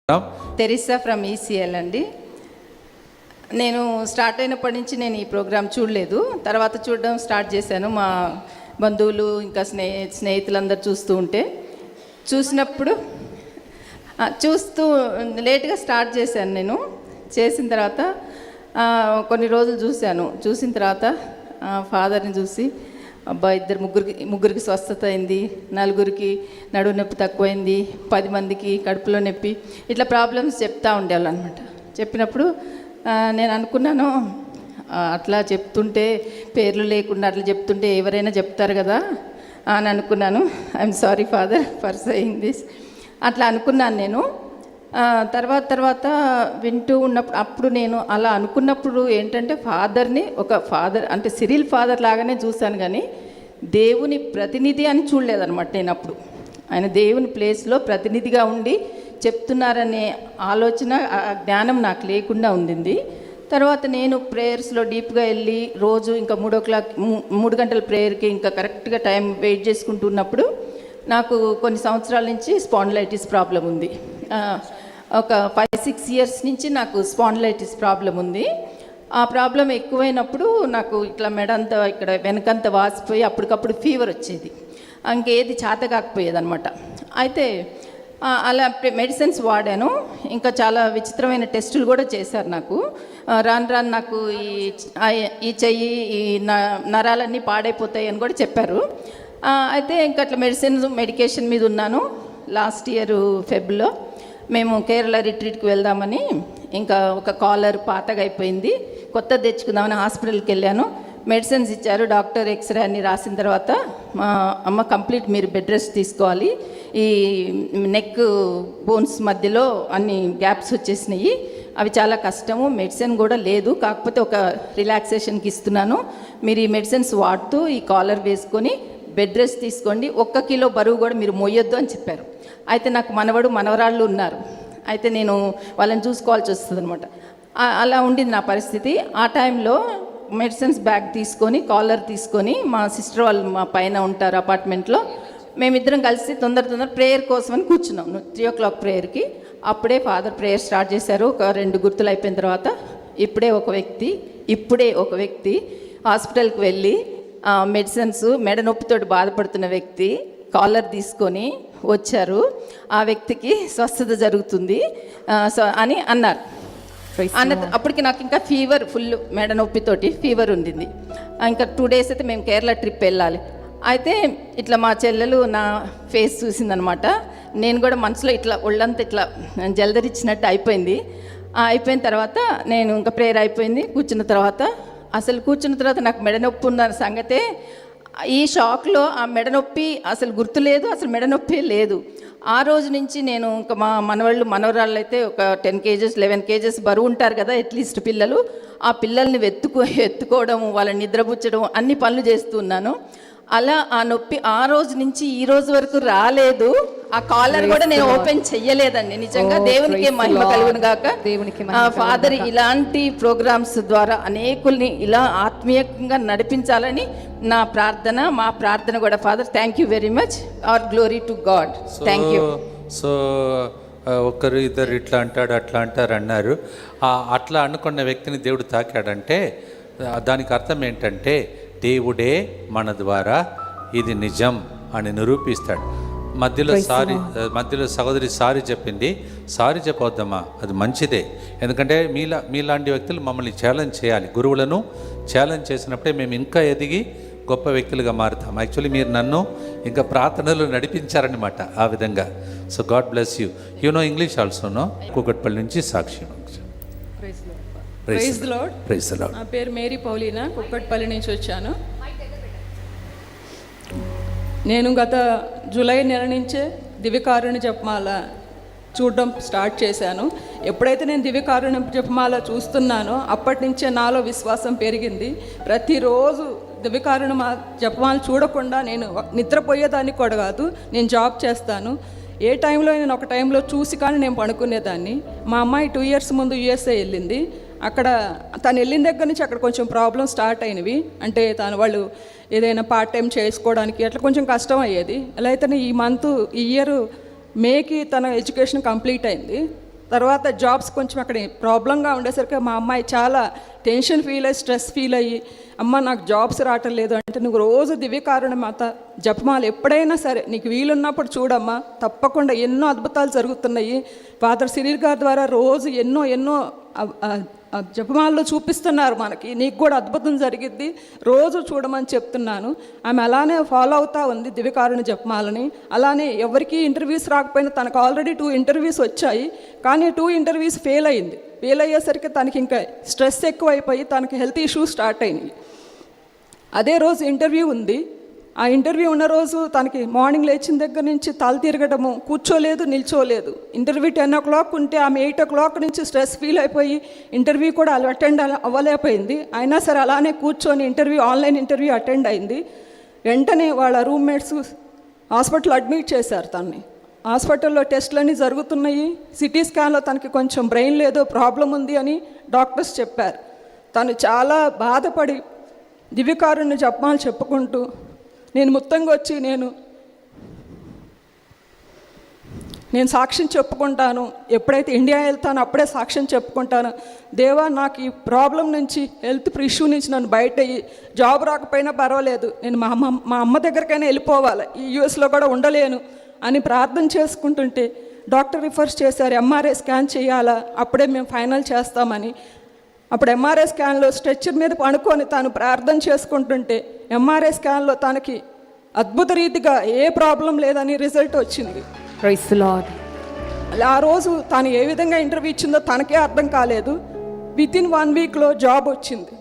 Teresa from ECL అండి. నేను start అయినప్పటి నుంచి నేను ఈ ప్రోగ్రామ్ చూడలేదు, తర్వాత చూడడం స్టార్ట్ చేశాను. మా బంధువులు ఇంకా స్నేహితులందరూ చూసినప్పుడు లేట్గా స్టార్ట్ చేశాను. నేను చేసిన తర్వాత కొన్ని రోజులు చూసిన తర్వాత ఫాదర్ని చూసి అబ్బా ముగ్గురికి స్వస్థత అయింది, 4 నడువు నొప్పి తక్కువైంది, 10 మందికి కడుపులో నొప్పి, ఇట్లా ప్రాబ్లమ్స్ చెప్తూ ఉండేవాళ్ళు అనమాట. చెప్పినప్పుడు నేను అనుకున్నాను, అట్లా చెప్తుంటే పేర్లు లేకుండా అట్లా చెప్తుంటే ఎవరైనా చెప్తారు కదా అని అనుకున్నాను. I'm sorry father for saying this అట్లా అనుకున్నాను నేను. తర్వాత వింటూ ఉన్నప్పుడు అప్పుడు నేను అలా అనుకున్నప్పుడు ఏంటంటే ఫాదర్ని ఒక ఫాదర్ అంటే సిరిల్ ఫాదర్ లాగానే చూశాను, కానీ దేవుని ప్రతినిధి అని చూడలేదన్నమాట. నేను అప్పుడు ఆయన దేవుని ప్లేస్లో ప్రతినిధిగా ఉండి చెప్తున్నారనే ఆలోచన జ్ఞానం నాకు లేకుండా ఉండింది. తర్వాత నేను ప్రేయర్స్లో డీప్గా వెళ్ళి రోజు ఇంకా 3 గంటల ప్రేయర్కి ఇంకా కరెక్ట్గా టైం వెయిట్ చేసుకుంటున్నప్పుడు నాకు కొన్ని సంవత్సరాల నుంచి స్పాండిలైటిస్ ప్రాబ్లం ఉంది. ఒక 5-6 ఇయర్స్ నుంచి నాకు స్పాండిలైటిస్ ప్రాబ్లం ఉంది. ఆ ప్రాబ్లం ఎక్కువైనప్పుడు నాకు ఇట్లా మెడంతా ఇక్కడ వెనకంతా వాసిపోయి అప్పటికప్పుడు ఫీవర్ వచ్చేది, ఇంకేది చేత కాకపోయేది అనమాట. అయితే అలా మెడిసిన్స్ వాడాను. ఇంకా చాలా విచిత్రమైన టెస్టులు కూడా చేశారు నాకు. రాను నాకు ఈ చెయ్యి ఈ నరాలన్నీ పాడైపోతాయి అని కూడా చెప్పారు. అయితే ఇంకా అట్లా మెడికేషన్ మీద ఉన్నాను. లాస్ట్ ఇయర్ ఫెబ్లో మేము కేరళ రిట్రీట్కి వెళ్దామని, ఇంకా ఒక కాలర్ పాతగా అయిపోయింది, కొత్త తెచ్చుకుందామని హాస్పిటల్కి వెళ్ళాను. మెడిసిన్స్ ఇచ్చారు, డాక్టర్ ఎక్స్రే అన్ని రాసిన తర్వాత మా అమ్మ కంప్లీట్ మీరు బెడ్ రెస్ట్ తీసుకోవాలి, ఈ నెక్ బోన్స్ మధ్యలో అన్ని గ్యాప్స్ వచ్చేసినాయి, అవి చాలా కష్టము, మెడిసిన్ కూడా లేదు, కాకపోతే ఒక రిలాక్సేషన్కి ఇస్తున్నాను, మీరు ఈ మెడిసిన్స్ వాడుతూ ఈ కాలర్ వేసుకొని బెడ్ రెస్ట్ తీసుకోండి, 1 కిలో బరువు కూడా మీరు మోయొద్దు అని చెప్పారు. అయితే నాకు మనవరాళ్ళు ఉన్నారు, అయితే నేను వాళ్ళని చూసుకోవాల్సి వస్తుంది అనమాట. అలా ఉండింది నా పరిస్థితి. ఆ టైంలో మెడిసిన్స్ బ్యాగ్ తీసుకొని కాలర్ తీసుకొని మా సిస్టర్ వాళ్ళు మా పైన ఉంటారు అపార్ట్మెంట్లో, మేమిద్దరం కలిసి తొందర ప్రేయర్ కోసం అని కూర్చున్నాం 3 o'clock ప్రేయర్కి. అప్పుడే ఫాదర్ ప్రేయర్ స్టార్ట్ చేశారు. ఒక 2 గుర్తులు అయిపోయిన తర్వాత ఇప్పుడే ఒక వ్యక్తి హాస్పిటల్కి వెళ్ళి మెడిసిన్స్ మెడ నొప్పితో బాధపడుతున్న వ్యక్తి కాలర్ తీసుకొని వచ్చారు, ఆ వ్యక్తికి స్వస్థత జరుగుతుంది అని అన్నారు. అప్పటికి నాకు ఇంకా ఫీవర్, ఫుల్ మెడ నొప్పితోటి ఫీవర్ ఉండింది. ఇంకా 2 days అయితే మేము కేరళ ట్రిప్ వెళ్ళాలి. అయితే ఇట్లా మా చెల్లెలు నా ఫేస్ చూసిందనమాట. నేను కూడా మనసులో ఇట్లా ఒళ్ళంతా ఇట్లా జలదరిచ్చినట్టు అయిపోయింది. అయిపోయిన తర్వాత నేను ఇంకా ప్రేయర్ అయిపోయింది. కూర్చున్న తర్వాత నాకు మెడ నొప్పి ఉన్న సంగతే ఈ షాక్లో ఆ మెడ నొప్పి అసలు గుర్తులేదు, అసలు మెడ నొప్పి లేదు. ఆ రోజు నుంచి నేను ఇంకా మా మనవరాళ్ళు అయితే ఒక 10 kgs 11 kgs బరువు ఉంటారు కదా అట్లీస్ట్ పిల్లలు, ఆ పిల్లల్ని ఎత్తుకోవడం, వాళ్ళని నిద్రపుచ్చడం, అన్ని పనులు చేస్తున్నాను. అలా ఆ నొప్పి ఆ రోజు నుంచి ఈ రోజు వరకు రాలేదు. ఆ కాలర్ కూడా నేను ఓపెన్ చెయ్యలేదండి. నిజంగా దేవునికి మహిమ కలుగును గాక. ఫాదర్ ఇలాంటి ప్రోగ్రామ్స్ ద్వారా అనేకుల్ని ఇలా ఆత్మీయంగా నడిపించాలని మా ప్రార్థన కూడా. Father thank you very much, our glory to God. Thank you. So ఒకరు ఇద్దరు ఇట్లా అంటాడు అట్లా అంటారు అన్నారు. అట్లా అనుకున్న వ్యక్తిని దేవుడు తాకాడంటే దానికి అర్థం ఏంటంటే దేవుడే మన ద్వారా ఇది నిజం అని నిరూపిస్తాడు. మధ్యలో సహోదరి సారీ చెప్పింది, సారీ చెప్పవద్దమ్మా, అది మంచిదే. ఎందుకంటే మీలాంటి వ్యక్తులు మమ్మల్ని ఛాలెంజ్ చేయాలి. గురువులను ఛాలెంజ్ చేసినప్పుడే మేము ఇంకా ఎదిగి గొప్ప వ్యక్తులుగా మారుతాం. యాక్చువల్లీ మీరు నన్ను ఇంకా ప్రార్థనలు నడిపించారనమాట ఆ విధంగా. So God bless you. You know English also no? Kukatpally నుంచి సాక్ష్యం. Praise the Lord. నా పేరు మేరీ పౌలీనా, కుక్కట్పల్లి నుంచి వచ్చాను. నేను గత జూలై నెల నుంచే దివ్యకారుణ్య జపమాల చూడడం స్టార్ట్ చేశాను. ఎప్పుడైతే నేను దివ్యకారుణ్య జపమాల చూస్తున్నానో అప్పటి నుంచే నాలో విశ్వాసం పెరిగింది. ప్రతిరోజు దివ్యకారుణ్య జపమాల చూడకుండా నేను నిద్రపోయేదాన్ని కూడా కాదు. నేను జాబ్ చేస్తాను. ఏ టైంలో నేను ఒక టైంలో చూసి కానీ నేను పడుకునేదాన్ని. మా అమ్మాయి 2 years ముందు USA వెళ్ళింది. అక్కడ తను వెళ్ళిన దగ్గర నుంచి అక్కడ కొంచెం ప్రాబ్లమ్ స్టార్ట్ అయినవి. అంటే వాళ్ళు ఏదైనా పార్ట్ టైం చేసుకోవడానికి అట్లా కొంచెం కష్టం అయ్యేది. ఎలా అయితే ఈ ఇయర్ మేకి తన ఎడ్యుకేషన్ కంప్లీట్ అయింది. తర్వాత జాబ్స్ కొంచెం అక్కడ ప్రాబ్లంగా ఉండేసరికి మా అమ్మాయి చాలా టెన్షన్ ఫీల్ అయ్యి స్ట్రెస్ ఫీల్ అయ్యి, అమ్మ నాకు జాబ్స్ రావటం లేదు అంటే, నువ్వు రోజు దివ్యకారుణ మాత జపమాల ఎప్పుడైనా సరే నీకు వీలున్నప్పుడు చూడమ్మా, తప్పకుండా ఎన్నో అద్భుతాలు జరుగుతున్నాయి. ఫాదర్ సిరిల్ గారి ద్వారా రోజు ఎన్నో జపమాలలో చూపిస్తున్నారు మనకి, నీకు కూడా అద్భుతం జరిగిద్ది, రోజు చూడమని చెప్తున్నాను. ఆమె అలానే ఫాలో అవుతూ ఉంది దివ్యకారుణ జపమాలని. అలానే ఎవరికి ఇంటర్వ్యూస్ రాకపోయినా తనకు ఆల్రెడీ 2 ఇంటర్వ్యూస్ వచ్చాయి, కానీ 2 ఇంటర్వ్యూస్ ఫెయిల్ అయింది. ఫెయిల్ అయ్యేసరికి తనకి ఇంకా స్ట్రెస్ ఎక్కువైపోయి తనకి హెల్త్ ఇష్యూస్ స్టార్ట్ అయినాయి. అదే రోజు ఇంటర్వ్యూ ఉంది. ఆ ఇంటర్వ్యూ ఉన్న రోజు తనకి మార్నింగ్ లేచిన దగ్గర నుంచి తల తిరగడము, కూర్చోలేదు, నిల్చోలేదు. ఇంటర్వ్యూ 10 o'clock ఉంటే ఆమె 8 o'clock నుంచి స్ట్రెస్ ఫీల్ అయిపోయి ఇంటర్వ్యూ కూడా అటెండ్ అవ్వలేకపోయింది. అయినా సరే అలానే కూర్చొని ఆన్లైన్ ఇంటర్వ్యూ అటెండ్ అయింది. వెంటనే వాళ్ళ రూమ్మేట్స్ హాస్పిటల్ అడ్మిట్ చేశారు తనని. హాస్పిటల్లో టెస్టులన్నీ జరుగుతున్నాయి. సిటీ స్కాన్లో తనకి కొంచెం బ్రెయిన్లో ఏదో ప్రాబ్లం ఉంది అని డాక్టర్స్ చెప్పారు. తను చాలా బాధపడి దివ్యకారుణ్య జపమాలు చెప్పుకుంటూ, నేను మొత్తంగా వచ్చి నేను సాక్ష్యం చెప్పుకుంటాను, ఎప్పుడైతే ఇండియా వెళ్తానో అప్పుడే సాక్ష్యం చెప్పుకుంటాను. దేవా, నాకు ఈ ప్రాబ్లం నుంచి, హెల్త్ ఇష్యూ నుంచి నన్ను బయట అయ్యి, జాబ్ రాకపోయినా పర్వాలేదు, నేను మా అమ్మ దగ్గరికైనా వెళ్ళిపోవాలి, ఈ యూఎస్లో కూడా ఉండలేను అని ప్రార్థన చేసుకుంటుంటే డాక్టర్ రిఫర్స్ చేశారు, ఎంఆర్ఐ స్కాన్ చేయాలా, అప్పుడే మేము ఫైనల్ చేస్తామని. అప్పుడు ఎంఆర్ఐ స్కాన్లో స్ట్రెచ్చర్ మీద పడుకొని తాను ప్రార్థన చేసుకుంటుంటే ఎంఆర్ఐ స్కాన్లో తనకి అద్భుత రీతిగా ఏ ప్రాబ్లం లేదని రిజల్ట్ వచ్చింది. Praise the Lord. ఆ రోజు తాను ఏ విధంగా ఇంటర్వ్యూ ఇచ్చిందో తనకే అర్థం కాలేదు. వితిన్ 1 weekలో జాబ్ వచ్చింది.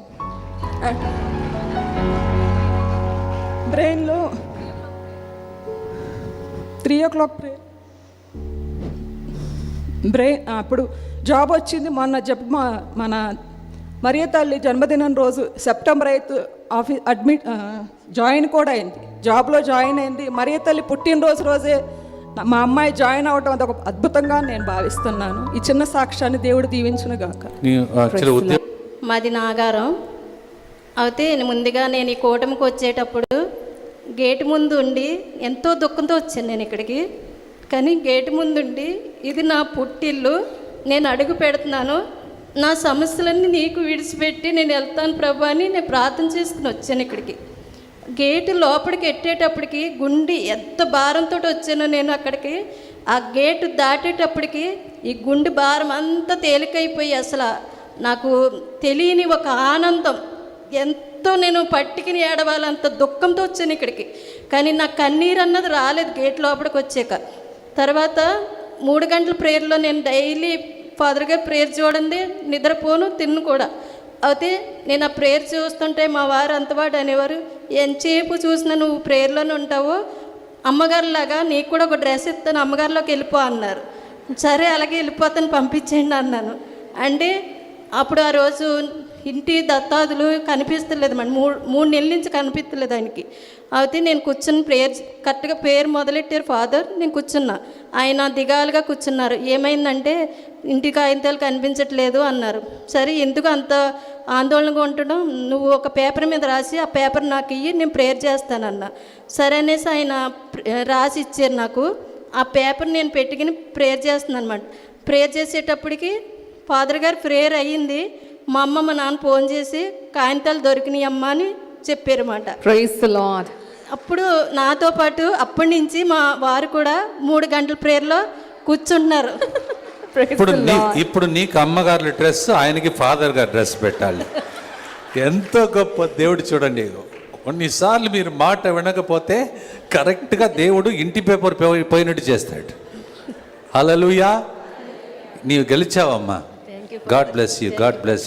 బ్రెయిన్లో 3 o'clock అప్పుడు జాబ్ వచ్చింది. మన మరియ తల్లి జన్మదినం రోజు సెప్టెంబర్ 8 జాయిన్ కూడా అయింది, జాబ్లో జాయిన్ అయింది. మరియ తల్లి పుట్టినరోజు రోజే మా అమ్మాయి జాయిన్ అవ్వడం అది ఒక అద్భుతంగా నేను భావిస్తున్నాను. ఈ చిన్న సాక్ష్యాన్ని దేవుడు దీవించును గాక. మాది నాగారం. అయితే ముందుగా నేను ఈ కూటమికి వచ్చేటప్పుడు గేటు ముందు ఉండి ఎంతో దుఃఖంతో వచ్చాను నేను ఇక్కడికి. కానీ గేటు ముందుండి, ఇది నా పుట్టిల్లు, నేను అడుగు పెడుతున్నాను, నా సమస్యలన్నీ నీకు విడిచిపెట్టి నేను వెళ్తాను ప్రభు అని నేను ప్రార్థన చేసుకుని వచ్చాను ఇక్కడికి. గేటు లోపలికి ఎట్టేటప్పటికి గుండె ఎంత భారంతో వచ్చానో నేను అక్కడికి, ఆ గేటు దాటేటప్పటికి ఈ గుండె భారం అంతా తేలికైపోయి అసలు నాకు తెలియని ఒక ఆనందం, ఎంతో నేను పట్టుకుని ఏడవాలంత దుఃఖంతో వచ్చాను ఇక్కడికి. కానీ నాకు కన్నీరు అన్నది రాలేదు గేట్ లోపలికి వచ్చాక. తర్వాత 3 గంటల ప్రేయర్లో నేను డైలీ ఫాదర్ గారు ప్రేయర్ చూడండి, నిద్రపోను, తిన్ను కూడా. అయితే నేను ఆ ప్రేయర్ చూస్తుంటే మా వారు అంతవాడు అనేవారు, ఎంతసేపు చూసినా నువ్వు ప్రేయర్లోనే ఉంటావు, అమ్మగారిలాగా నీకు కూడా ఒక డ్రెస్ ఇస్తాను, అమ్మగారిలోకి వెళ్ళిపో అన్నారు. సరే అలాగే వెళ్ళిపోతాను, పంపించేయండి అన్నాను. అంటే అప్పుడు ఆ రోజు ఇంటి దత్తాదులు కనిపిస్తలేదు, మన 3 నెలల నుంచి కనిపించలేదు ఆయనకి. అయితే నేను కూర్చుని కరెక్ట్గా ప్రేయర్ మొదలెట్టారు ఫాదర్, నేను కూర్చున్నా. ఆయన దిగాలుగా కూర్చున్నారు. ఏమైందంటే ఇంటి కాగితాలు కనిపించట్లేదు అన్నారు. సరే ఎందుకు అంత ఆందోళనగా ఉంటడం, నువ్వు ఒక పేపర్ మీద రాసి ఆ పేపర్ నాకు ఇయ్యి, నేను ప్రేయర్ చేస్తానన్నా. సరే అనేసి ఆయన రాసి ఇచ్చారు నాకు. ఆ పేపర్ నేను పెట్టుకుని ప్రేయర్ చేస్తున్నాను అనమాట. ప్రేయర్ చేసేటప్పటికి ఫాదర్ గారు ప్రేయర్ అయ్యింది. మా అమ్మ మా నాన్న ఫోన్ చేసి కాగితాలు దొరికినాయి అమ్మ అని చెప్పారు అన్నమాట. Praise the Lord. అప్పుడు నాతో పాటు అప్పటి నుంచి మా వారు కూడా 3 గంటల ప్రేయర్లో కూర్చుంటున్నారు. ఇప్పుడు నీకు అమ్మగారి డ్రెస్, ఆయనకి ఫాదర్ గారి డ్రెస్ పెట్టాలి. ఎంతో గొప్ప దేవుడు చూడండి. కొన్నిసార్లు మీరు మాట వినకపోతే కరెక్ట్గా దేవుడు ఇంటి పేపర్ పోయినట్టు చేస్తాడు. హల్లెలూయా. నీవు గెలిచావమ్మా. God bless you. God bless.